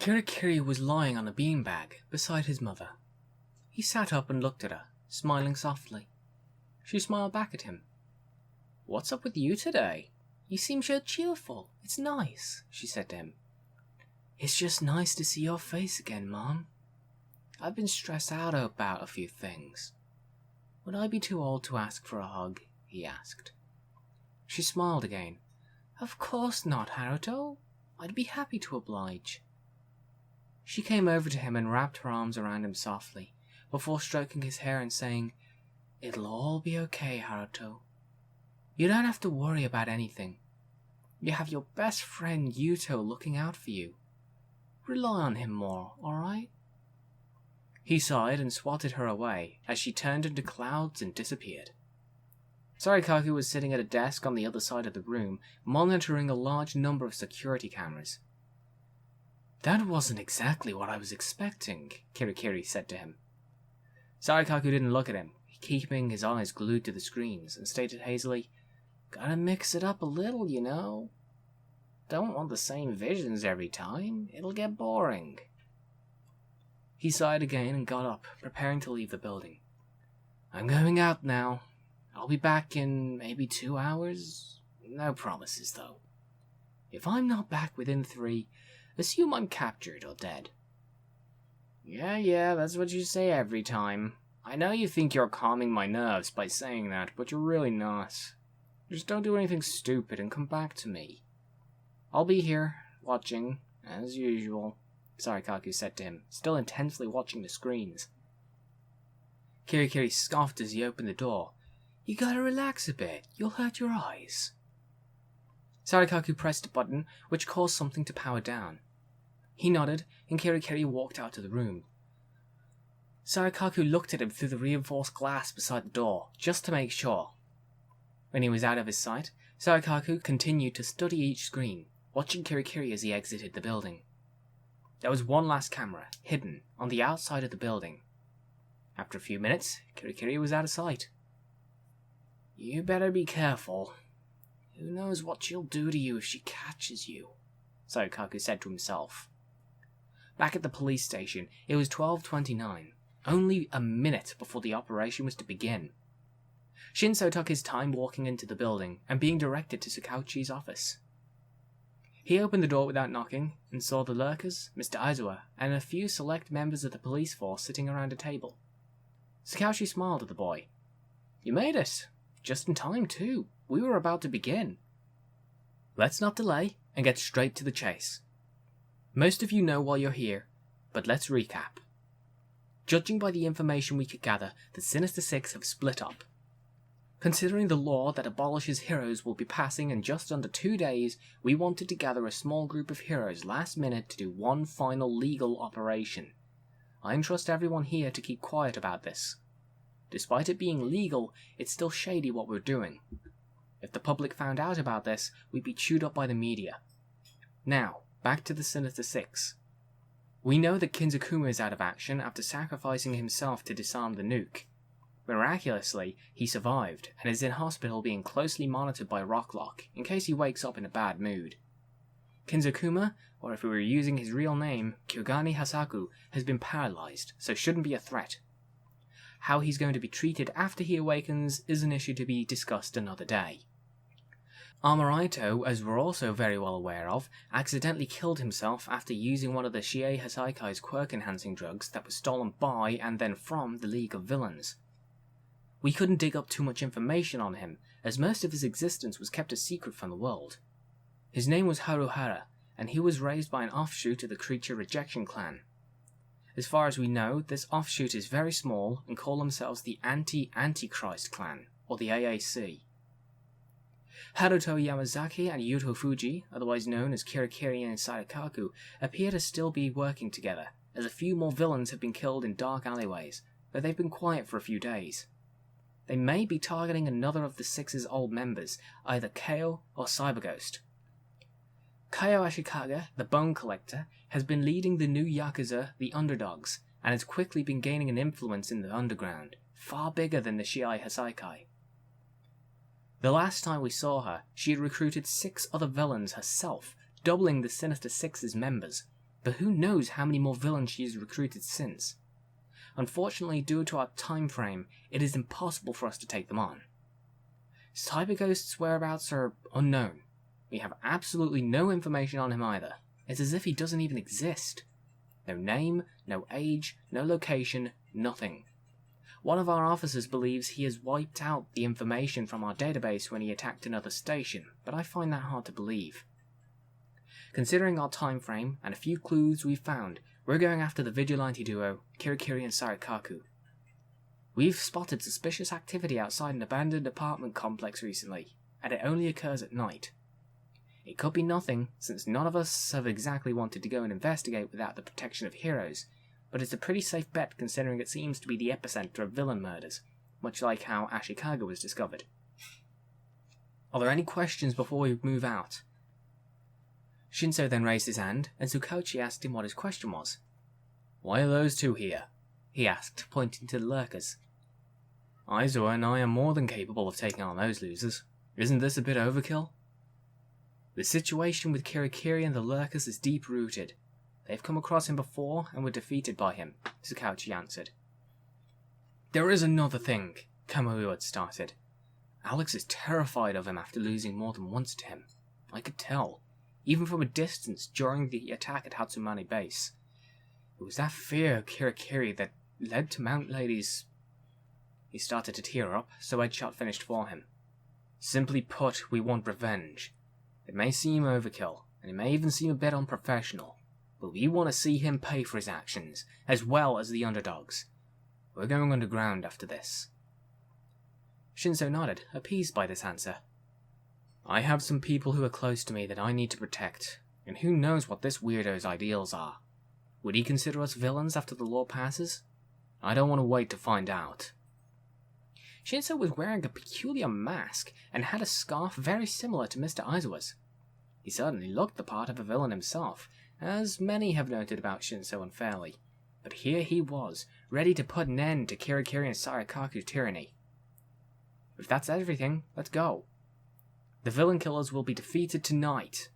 Kirikiri was lying on a beanbag beside his mother. He sat up and looked at her, smiling softly. She smiled back at him. "What's up with you today? You seem so cheerful. It's nice," she said to him. "It's just nice to see your face again, Mom. I've been stressed out about a few things. Would I be too old to ask for a hug?" he asked. She smiled again. "Of course not, Haruto. I'd be happy to oblige." She came over to him and wrapped her arms around him softly, before stroking his hair and saying, "It'll all be okay, Haruto. You don't have to worry about anything. You have your best friend Yuto looking out for you. Rely on him more, alright?" He sighed and swatted her away as she turned into clouds and disappeared. Sarikaku was sitting at a desk on the other side of the room, monitoring a large number of security cameras. "That wasn't exactly what I was expecting," Kirikiri said to him. Sarikaku didn't look at him, keeping his eyes glued to the screens, and stated hazily, "Gotta mix it up a little, you know. Don't want the same visions every time. It'll get boring." He sighed again and got up, preparing to leave the building. "I'm going out now. I'll be back in maybe 2 hours. No promises, though. If I'm not back within 3, assume I'm captured or dead." Yeah, that's what you say every time. I know you think you're calming my nerves by saying that, but you're really not. Just don't do anything stupid and come back to me. I'll be here, watching, as usual," Sarikaku said to him, still intensely watching the screens. Kirikiri scoffed as he opened the door. "You gotta relax a bit, you'll hurt your eyes." Sarikaku pressed a button, which caused something to power down. He nodded, and Kirikiri walked out of the room. Sarikaku looked at him through the reinforced glass beside the door, just to make sure. When he was out of his sight, Sarikaku continued to study each screen, watching Kirikiri as he exited the building. There was one last camera, hidden, on the outside of the building. After a few minutes, Kirikiri was out of sight. "You better be careful. Who knows what she'll do to you if she catches you," Sarikaku said to himself. Back at the police station, it was 12:29, only a minute before the operation was to begin. Shinso took his time walking into the building and being directed to Sakauchi's office. He opened the door without knocking and saw the lurkers, Mr. Aizawa, and a few select members of the police force sitting around a table. Sakauchi smiled at the boy. "You made it. Just in time, too. We were about to begin. Let's not delay and get straight to the chase. Most of you know why you're here, but let's recap. Judging by the information we could gather, the Sinister Six have split up. Considering the law that abolishes heroes will be passing in just under 2 days, we wanted to gather a small group of heroes last minute to do one final legal operation. I entrust everyone here to keep quiet about this. Despite it being legal, it's still shady what we're doing. If the public found out about this, we'd be chewed up by the media. Now, back to the Sinister Six. We know that Kinzakuma is out of action after sacrificing himself to disarm the nuke. Miraculously, he survived, and is in hospital being closely monitored by Rocklock, in case he wakes up in a bad mood. Kinzakuma, or if we were using his real name, Kyogani Hasaku, has been paralyzed, so shouldn't be a threat. How he's going to be treated after he awakens is an issue to be discussed another day. Amaraito, as we're also very well aware of, accidentally killed himself after using one of the Shiei Hasaikai's quirk-enhancing drugs that was stolen by and then from the League of Villains. We couldn't dig up too much information on him, as most of his existence was kept a secret from the world. His name was Haruhara, and he was raised by an offshoot of the Creature Rejection Clan. As far as we know, this offshoot is very small and call themselves the Anti-Antichrist Clan, or the AAC. Haruto Yamazaki and Yuto Fuji, otherwise known as Kirikiri and Sarikaku, appear to still be working together, as a few more villains have been killed in dark alleyways, but they've been quiet for a few days. They may be targeting another of the Six's old members, either Kao or Cyberghost. Kaio Ashikaga, the Bone Collector, has been leading the new Yakuza, the Underdogs, and has quickly been gaining an influence in the underground, far bigger than the Shiei Hasaikai. The last time we saw her, she had recruited 6 other villains herself, doubling the Sinister Six's members, but who knows how many more villains she has recruited since. Unfortunately, due to our time frame, it is impossible for us to take them on. Cyberghost's whereabouts are unknown. We have absolutely no information on him either. It's as if he doesn't even exist. No name, no age, no location, nothing. One of our officers believes he has wiped out the information from our database when he attacked another station, but I find that hard to believe. Considering our time frame and a few clues we've found, we're going after the vigilante duo, Kirikiri and Sarikaku. We've spotted suspicious activity outside an abandoned apartment complex recently, and it only occurs at night. It could be nothing, since none of us have exactly wanted to go and investigate without the protection of heroes, but it's a pretty safe bet considering it seems to be the epicenter of villain murders, much like how Ashikaga was discovered. Are there any questions before we move out? Shinso then raised his hand, and Tsukauchi asked him what his question was. "Why are those two here?" he asked, pointing to the lurkers. "Aizawa and I are more than capable of taking on those losers. Isn't this a bit overkill?" "The situation with Kirikiri and the lurkers is deep-rooted. They've come across him before and were defeated by him," Tsukauchi answered. "There is another thing," Kamui had started. "Alex is terrified of him after losing more than once to him. I could tell, even from a distance during the attack at Hatsumane Base. It was that fear of Kirikiri that led to Mount Lady's..." He started to tear up, so Edshot finished for him. "Simply put, we want revenge. It may seem overkill, and it may even seem a bit unprofessional, but we want to see him pay for his actions, as well as the underdogs. We're going underground after this." Shinso nodded, appeased by this answer. "I have some people who are close to me that I need to protect, and who knows what this weirdo's ideals are. Would he consider us villains after the law passes? I don't want to wait to find out." Shinso was wearing a peculiar mask and had a scarf very similar to Mr. Aizawa's. He certainly looked the part of a villain himself, as many have noted about Shinso unfairly, but here he was, ready to put an end to Kirikiri and Sarikaku's tyranny. "If that's everything, let's go. The villain killers will be defeated tonight.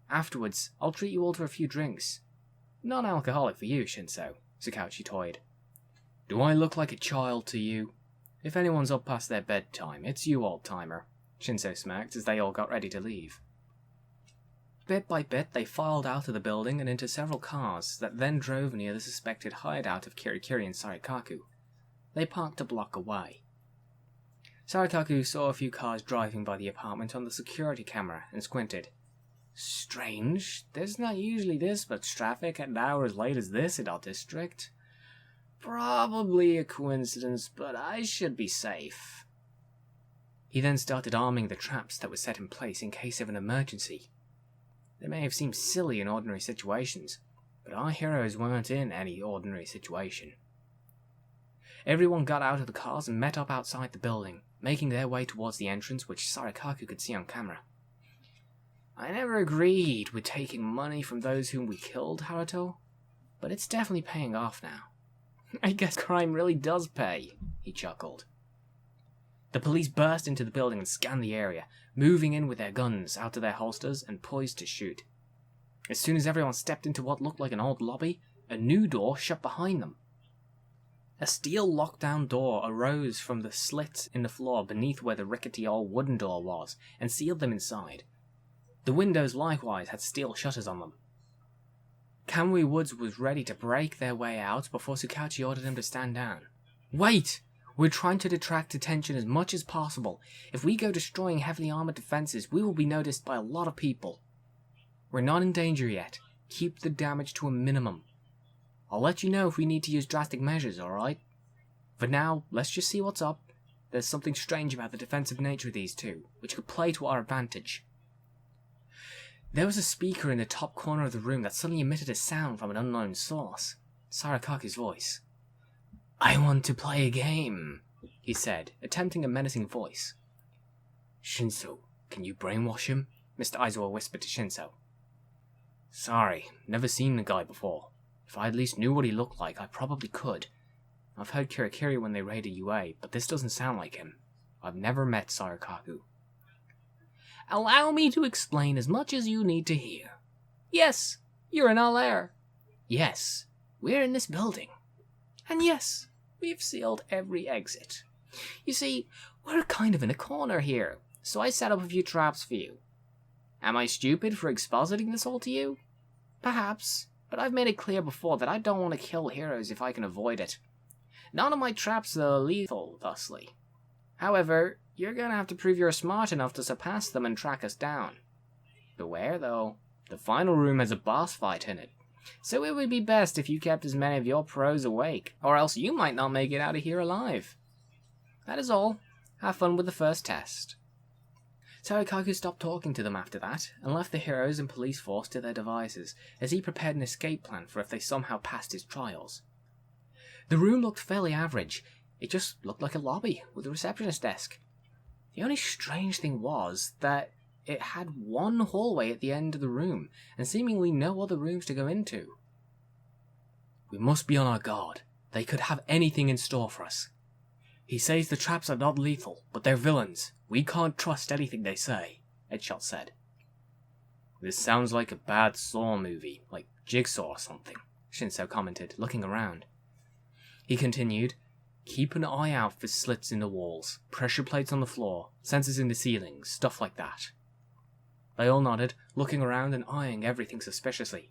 Afterwards, I'll treat you all to a few drinks. Non-alcoholic for you, Shinso," Tsukauchi toyed. "Do I look like a child to you? If anyone's up past their bedtime, it's you, old-timer," Shinso smirked as they all got ready to leave. Bit by bit, they filed out of the building and into several cars that then drove near the suspected hideout of Kirikiri and Sarikaku. They parked a block away. Sarikaku saw a few cars driving by the apartment on the security camera and squinted. "Strange, there's not usually this much traffic at an hour as late as this in our district. Probably a coincidence, but I should be safe." He then started arming the traps that were set in place in case of an emergency. They may have seemed silly in ordinary situations, but our heroes weren't in any ordinary situation. Everyone got out of the cars and met up outside the building, making their way towards the entrance which Sarikaku could see on camera. "I never agreed with taking money from those whom we killed, Haruto, but it's definitely paying off now. I guess crime really does pay," he chuckled. The police burst into the building and scanned the area, moving in with their guns out of their holsters and poised to shoot. As soon as everyone stepped into what looked like an old lobby, a new door shut behind them. A steel lockdown door arose from the slit in the floor beneath where the rickety old wooden door was, and sealed them inside. The windows likewise had steel shutters on them. Kamui Woods was ready to break their way out before Tsukauchi ordered him to stand down. "Wait! We're trying to detract attention as much as possible. If we go destroying heavily armored defenses, we will be noticed by a lot of people. We're not in danger yet. Keep the damage to a minimum. I'll let you know if we need to use drastic measures, alright? For now, let's just see what's up. There's something strange about the defensive nature of these two, which could play to our advantage." There was a speaker in the top corner of the room that suddenly emitted a sound from an unknown source. Sarikaku's voice. "I want to play a game," he said, attempting a menacing voice. "Shinso, can you brainwash him?" Mr. Aizawa whispered to Shinso. "Sorry, never seen the guy before. If I at least knew what he looked like, I probably could. I've heard Kirikiri when they raided UA, but this doesn't sound like him. I've never met Sarikaku." "Allow me to explain as much as you need to hear. Yes, You're in all air. Yes, we're in this building. And yes, we've sealed every exit. You see, we're kind of in a corner here, so I set up a few traps for you. Am I stupid for expositing this all to you? Perhaps, but I've made it clear before that I don't want to kill heroes if I can avoid it. None of my traps are lethal, thusly. However, you're gonna have to prove you're smart enough to surpass them and track us down. Beware, though, the final room has a boss fight in it, so it would be best if you kept as many of your pros awake, or else you might not make it out of here alive. That is all. Have fun with the first test. Sarikaku stopped talking to them after that, and left the heroes and police force to their devices, as he prepared an escape plan for if they somehow passed his trials. The room looked fairly average. It just looked like a lobby, with a receptionist desk. The only strange thing was that it had one hallway at the end of the room, and seemingly no other rooms to go into. We must be on our guard. They could have anything in store for us. He says the traps are not lethal, but they're villains. We can't trust anything they say, Edshot said. This sounds like a bad Saw movie, like Jigsaw or something, Shinso commented, looking around. He continued, keep an eye out for slits in the walls, pressure plates on the floor, sensors in the ceilings, stuff like that. They all nodded, looking around and eyeing everything suspiciously.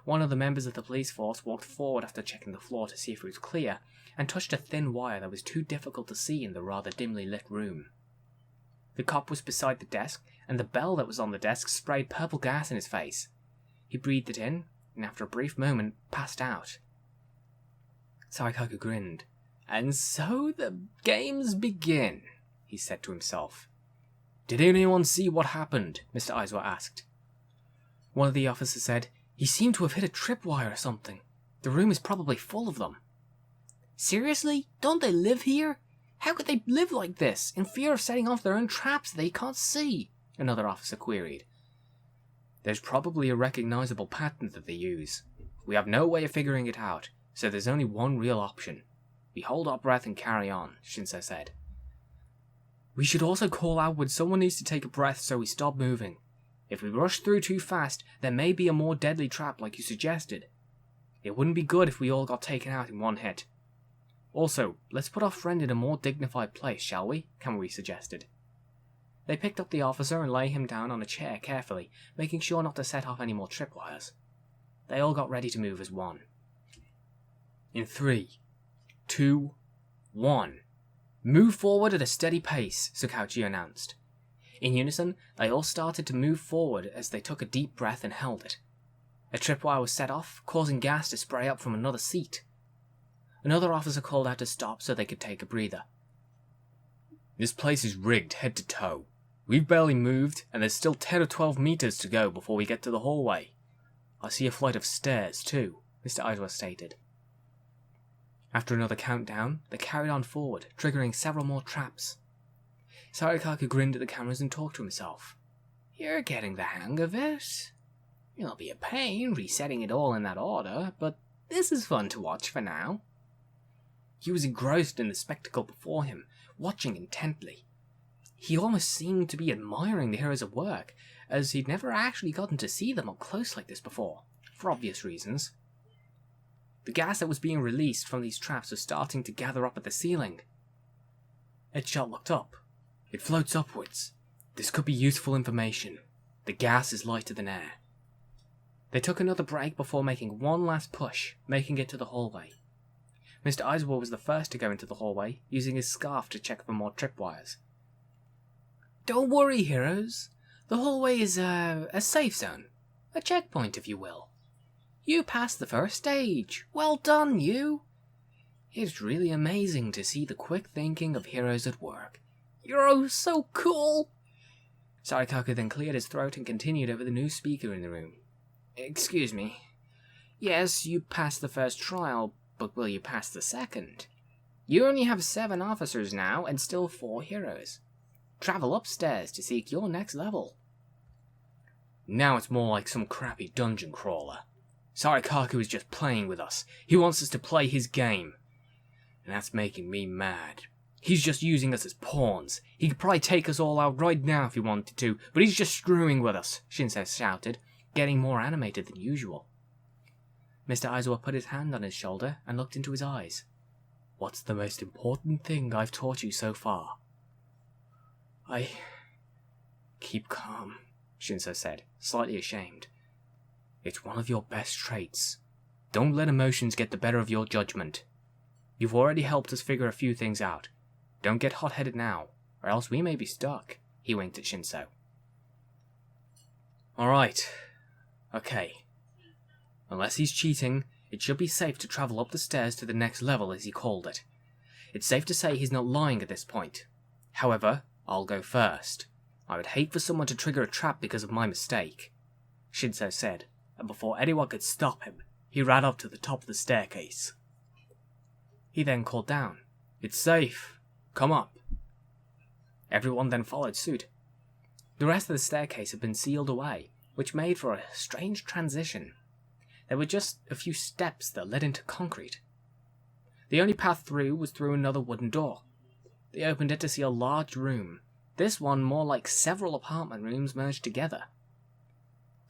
One of the members of the police force walked forward after checking the floor to see if it was clear, and touched a thin wire that was too difficult to see in the rather dimly lit room. The cop was beside the desk, and the bell that was on the desk sprayed purple gas in his face. He breathed it in, and after a brief moment, passed out. Sarikaku grinned. And so the games begin, he said to himself. Did anyone see what happened? Mr. Aizawa asked. One of the officers said, he seemed to have hit a tripwire or something. The room is probably full of them. Seriously? Don't they live here? How could they live like this, in fear of setting off their own traps they can't see? Another officer queried. There's probably a recognizable pattern that they use. We have no way of figuring it out, so there's only one real option. We hold our breath and carry on, Shinso said. We should also call out when someone needs to take a breath so we stop moving. If we rush through too fast, there may be a more deadly trap like you suggested. It wouldn't be good if we all got taken out in one hit. Also, let's put our friend in a more dignified place, shall we? Kamui suggested. They picked up the officer and lay him down on a chair carefully, making sure not to set off any more tripwires. They all got ready to move as one. In 3, 2, 1. Move forward at a steady pace, Tsukauchi announced. In unison, they all started to move forward as they took a deep breath and held it. A tripwire was set off, causing gas to spray up from another seat. Another officer called out to stop so they could take a breather. This place is rigged head to toe. We've barely moved, and there's still 10 or 12 meters to go before we get to the hallway. I see a flight of stairs, too, Mr. Aizawa stated. After another countdown, they carried on forward, triggering several more traps. Sarikaku grinned at the cameras and talked to himself. You're getting the hang of it. It'll be a pain resetting it all in that order, but this is fun to watch for now. He was engrossed in the spectacle before him, watching intently. He almost seemed to be admiring the heroes at work, as he'd never actually gotten to see them up close like this before, for obvious reasons. The gas that was being released from these traps was starting to gather up at the ceiling. Edshot looked up. It floats upwards. This could be useful information. The gas is lighter than air. They took another break before making one last push, making it to the hallway. Mr. Aizawa was the first to go into the hallway, using his scarf to check for more tripwires. Don't worry, heroes. The hallway is a safe zone. A checkpoint, if you will. You passed the first stage. Well done, you. It's really amazing to see the quick thinking of heroes at work. You're oh so cool. Sarikaku then cleared his throat and continued over the new speaker in the room. Excuse me. Yes, you passed the first trial, but will you pass the second? You only have 7 officers now, and still 4 heroes. Travel upstairs to seek your next level. Now it's more like some crappy dungeon crawler. Sarikaku is just playing with us. He wants us to play his game. And that's making me mad. He's just using us as pawns. He could probably take us all out right now if he wanted to, but he's just screwing with us, Shinso shouted, getting more animated than usual. Mr. Aizawa put his hand on his shoulder and looked into his eyes. "What's the most important thing I've taught you so far?" "Keep calm," Shinso said, slightly ashamed. "It's one of your best traits. Don't let emotions get the better of your judgment. You've already helped us figure a few things out. Don't get hot-headed now, or else we may be stuck," he winked at Shinso. "Alright. Okay. Unless he's cheating, it should be safe to travel up the stairs to the next level, as he called it. It's safe to say he's not lying at this point. However, I'll go first. I would hate for someone to trigger a trap because of my mistake," Shinso said, and before anyone could stop him, he ran up to the top of the staircase. He then called down, "It's safe. Come up." Everyone then followed suit. The rest of the staircase had been sealed away, which made for a strange transition. There were just a few steps that led into concrete. The only path through was through another wooden door. They opened it to see a large room, this one more like several apartment rooms merged together.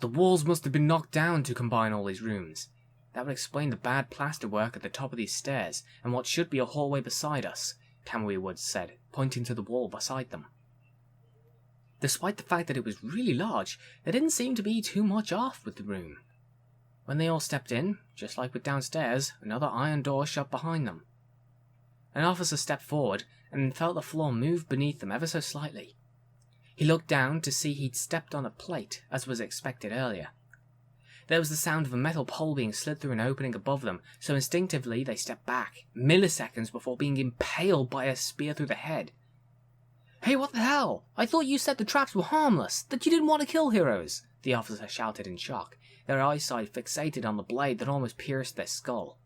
The walls must have been knocked down to combine all these rooms. That would explain the bad plasterwork at the top of these stairs and what should be a hallway beside us, Kamui Woods said, pointing to the wall beside them. Despite the fact that it was really large, there didn't seem to be too much off with the room. When they all stepped in, just like with downstairs, another iron door shut behind them. An officer stepped forward and felt the floor move beneath them ever so slightly. He looked down to see he'd stepped on a plate, as was expected earlier. There was the sound of a metal pole being slid through an opening above them, so instinctively they stepped back, milliseconds before being impaled by a spear through the head. "Hey, what the hell? I thought you said the traps were harmless, that you didn't want to kill heroes," the officer shouted in shock, their eyesight fixated on the blade that almost pierced their skull.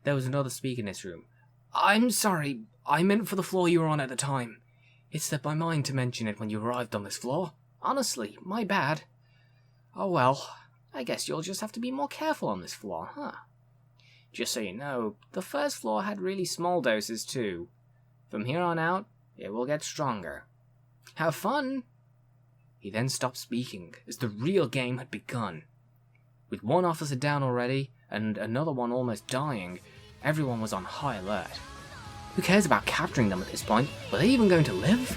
There was another speaker in this room. "I'm sorry, I meant for the floor you were on at the time. It slipped my mind to mention it when you arrived on this floor. Honestly, my bad. Oh well, I guess you'll just have to be more careful on this floor, huh? Just so you know, the first floor had really small doses too. From here on out, it will get stronger. Have fun!" He then stopped speaking, as the real game had begun. With one officer down already, and another one almost dying, everyone was on high alert. Who cares about capturing them at this point? Were they even going to live?